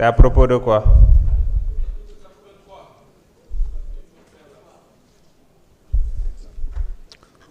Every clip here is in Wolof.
C'est à propos de quoi?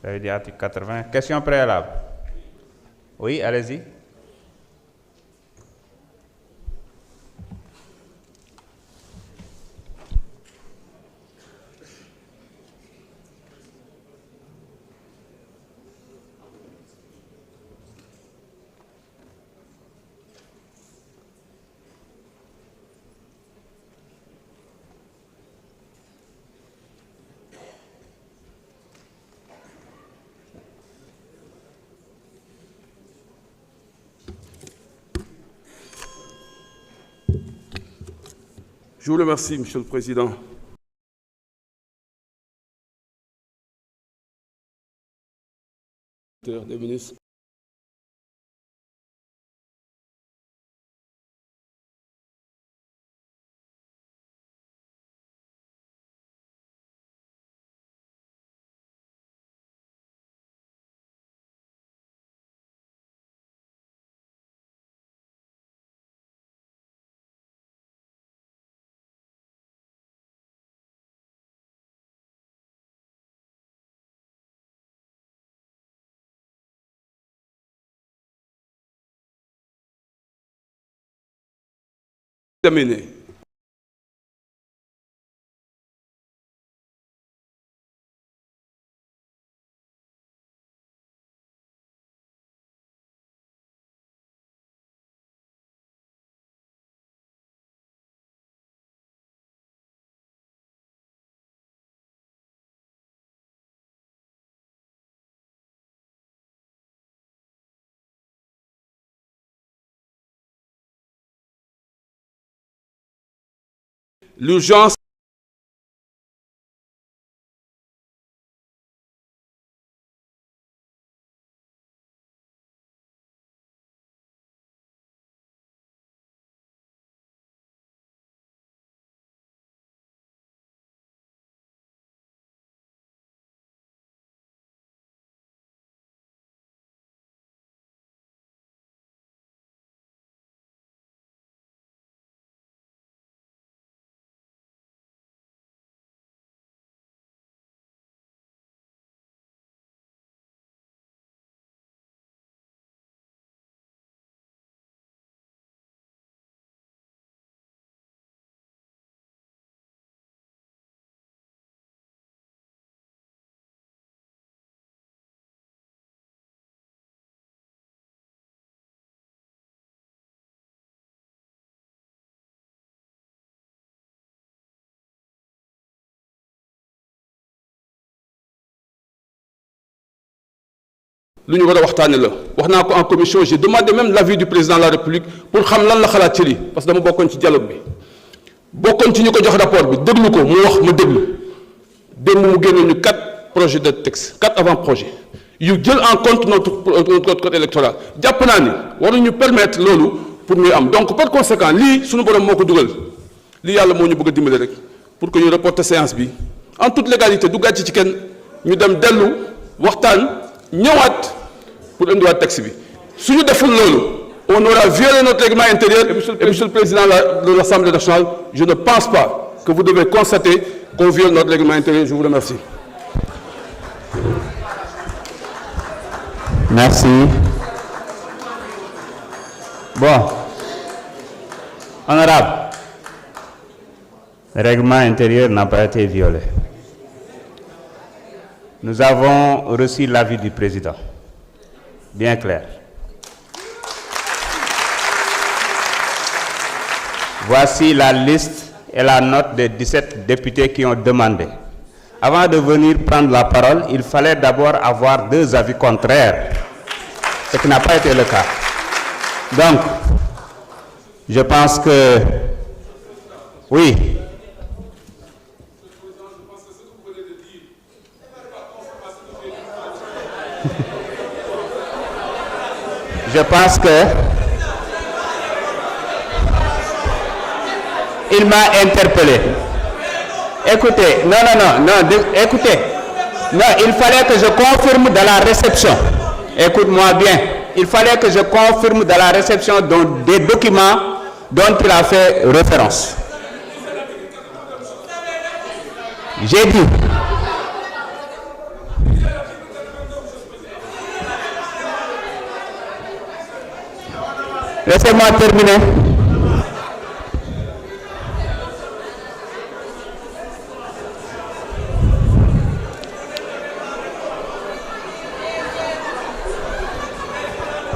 Vous avez dit article 80. Question préalable. Oui, allez-y. Je vous remercie, Monsieur le Président. Des ministres. Terminé. L'urgence lu ñu war a waxtaane la wax naa ko en commission j'ai demandé même l'avis du président de la République pour xam lan la xalaat ci lii parce que dama bokkoon ci dialogue bi bokkoon ci ñu ko jox rapport bi déglu ko mu wax ma déglu démb mu génne ñu 4 projets de texte 4 avant-projets yu jël en compte notre code électoral jàpp naa ni waruñu permettre loolu pour ñuy am donc par conséquent lii suñu borom moo ko dugal lii yàlla moo ñu bëgg a dimbali rek pour que ñu reporter séance bi en toute légalité du gàcc ci kenn ñu dem dellu waxtaan ñëwaat pour indiwaat texte bi suñu deful loolu on aura violé notre règlement intérieur et monsieur le président de l'Assemblée nationale je ne pense pas que vous devez constater qu'on viole notre règlement intérieur. Je vous remercie. Merci. Bon, honorable, le règlement intérieur n'a pas été violé. Nous avons reçu l'avis du président, bien clair. Voici la liste et la note des 17 députés qui ont demandé. Avant de venir prendre la parole, il fallait d'abord avoir 2 avis contraires, ce qui n'a pas été le cas. Donc, je pense que, oui. Je pense que il m'a interpellé. Écoutez, écoutez. Non, il fallait que je confirme de la réception. Écoute-moi bien. Il fallait que je confirme de la réception des documents dont il a fait référence. J'ai dit, laissez-moi terminer.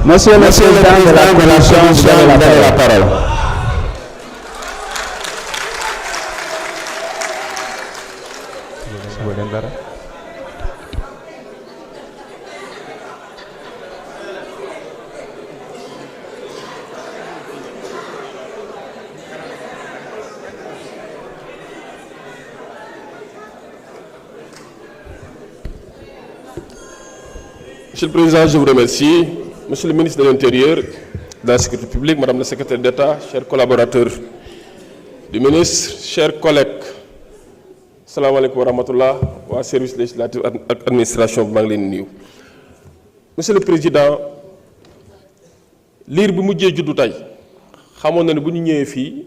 Monsieur le Président de la Commission, vous avez la parole. Monsieur le Président, je vous remercie. Monsieur le ministre de l'Intérieur, de la Sécurité publique, Madame la Secrétaire d'État, chers collaborateurs du ministre, chers collègues, salam alaikum wa rahmatullah, wa service législatif administration maa ngi leen nuyu. Monsieur le Président, liir bi mujjee juddu tey xamoon na ne bu ñu ñëwee fii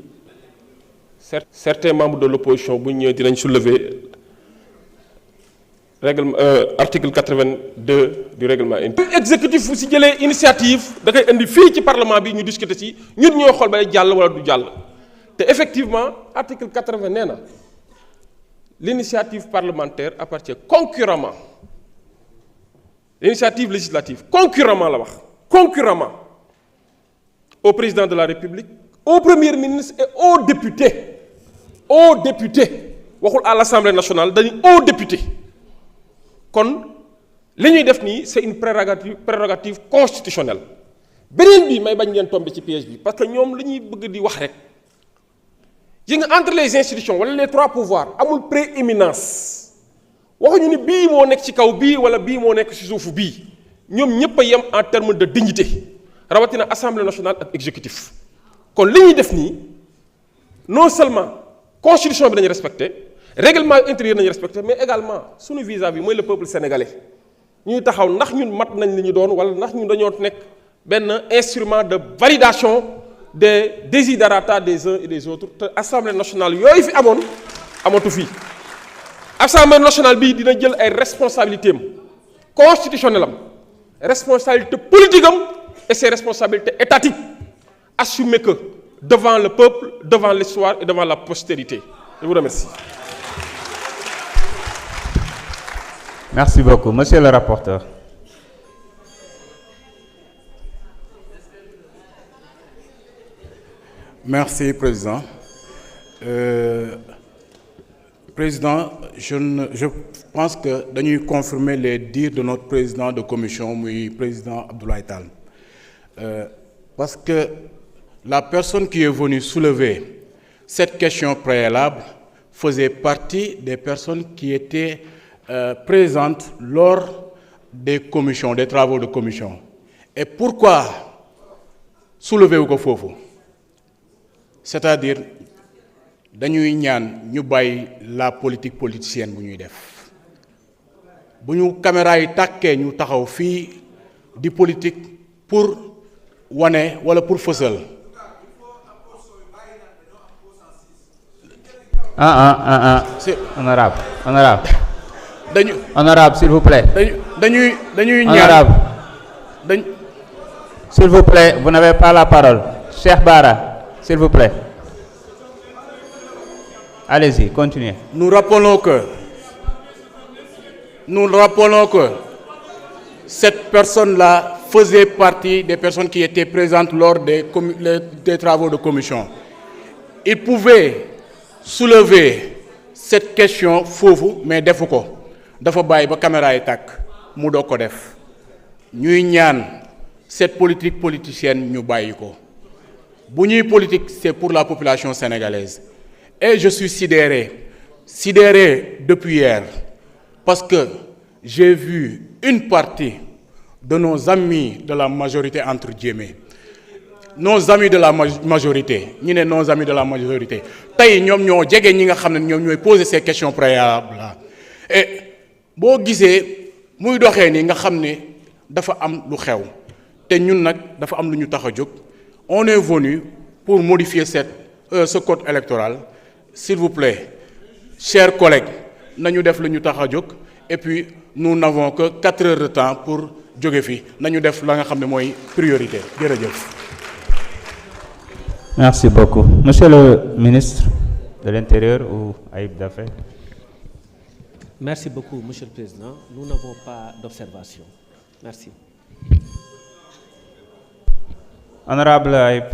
certains membres de l'opposition bu ñu ñëwee dinañ soulever règlement article 82 du règlement intérieur. Exécutif bu si jëlee initiative da koy indi fii ci parlement bi ñu discuter ci ñun ñoo xool bay jàll wala du jàll te effectivement article 80 nee na l'initiative parlementaire appartient concurremment l'initiative législative concurremment la wax concurremment au président de la République, au premier ministre et aux députés waxul à l'Assemblée nationale dañu aux députés. kon li ñuy def nii c'est une prérogative constitutionnelle beneen bi may bañ ngeen tomber ci piège bi parce que ñoom li ñuy bëgg di wax rek yi nga entre les institutions wala les trois pouvoirs amul prééminence waxuñu ni bii moo nekk ci kaw bii wala bii moo nekk ci suufu bii ñoom ñëpp a yem en termes de dignité rawatina assemblée nationale ak exécutif kon li ñuy def nii non seulement constitution bi dañu respecté règlement intérieur nañu respecté mais également suñu vis-à-vis mooy le peuple sénégalais ñuy taxaw ndax ñun mat nañ li ñu doon wala ndax ñun dañoo nekk benn instrument de validation des desiderata des uns et des autres te assemblée nationale yooyu fi amoon amatu fii assemblée nationale bii dina jël ay responsabilités am constitutionnelles am responsabilité politique am et ses responsabilités étatiques assumer que devant le peuple devant l'histoire et devant la postérité je vous remercie. Merci beaucoup. Monsieur le rapporteur. Merci, Président. Président, je pense que dañuy confirmer les dires de notre président de commission, muy président Abdoulaye Tall. Parce que la personne qui est venue soulever cette question préalable faisait partie des personnes qui étaient présentes lors des commissions, des travaux de commission. Et pourquoi soulever wu ko foofu? C'est-à-dire dañuy ñaan ñu bàyyi la politique politicienne bu ñuy def bu ñu caméra yi tàkkee ñu taxaw fii di politique pour wane wala pour fësal. Honorable. Honorable, s'il vous plaît. dañuy Honorable. S'il vous plaît, vous n'avez pas la parole. Cheikh Bara, s'il vous plaît. Allez-y, continuez. Nous rappelons que cette personne-là faisait partie des personnes qui étaient présentes lors des travaux de commission. Il pouvait soulever cette question foofu mais defu ko dafa bàyyi ba caméra yi tàkk mu doog ko def ñuy ñaan cette politique politicienne ñu bàyyi ko bu ñuy politique c'est pour la population sénégalaise et je suis sidéré depuis hier parce que j'ai vu une partie de nos amis de la majorité entre guillemets nos amis de la majorité ñi ne nos amis de la majorité tey ñoom ñoo jege ñi nga xam ne ñoom ñooy poser ces questions préalables là et boo gisee muy doxee ni nga xam ne dafa am lu xew te ñun nag dafa am lu ñu tax a jóg on est venu pour modifier ce code électoral. S'il vous plaît, chers collègues, nañu def lu ñu tax a jóg et puis nous n'avons que 4 heures de temps pour jóge fi nañu def la nga xam ne mooy priorité jërëjëf. Merci beaucoup. Monsieur le ministre de l'Intérieur ou Ayib Daffé. Merci beaucoup, Monsieur le Président. Nous n'avons pas d'observation. Merci. Honorable Ayib.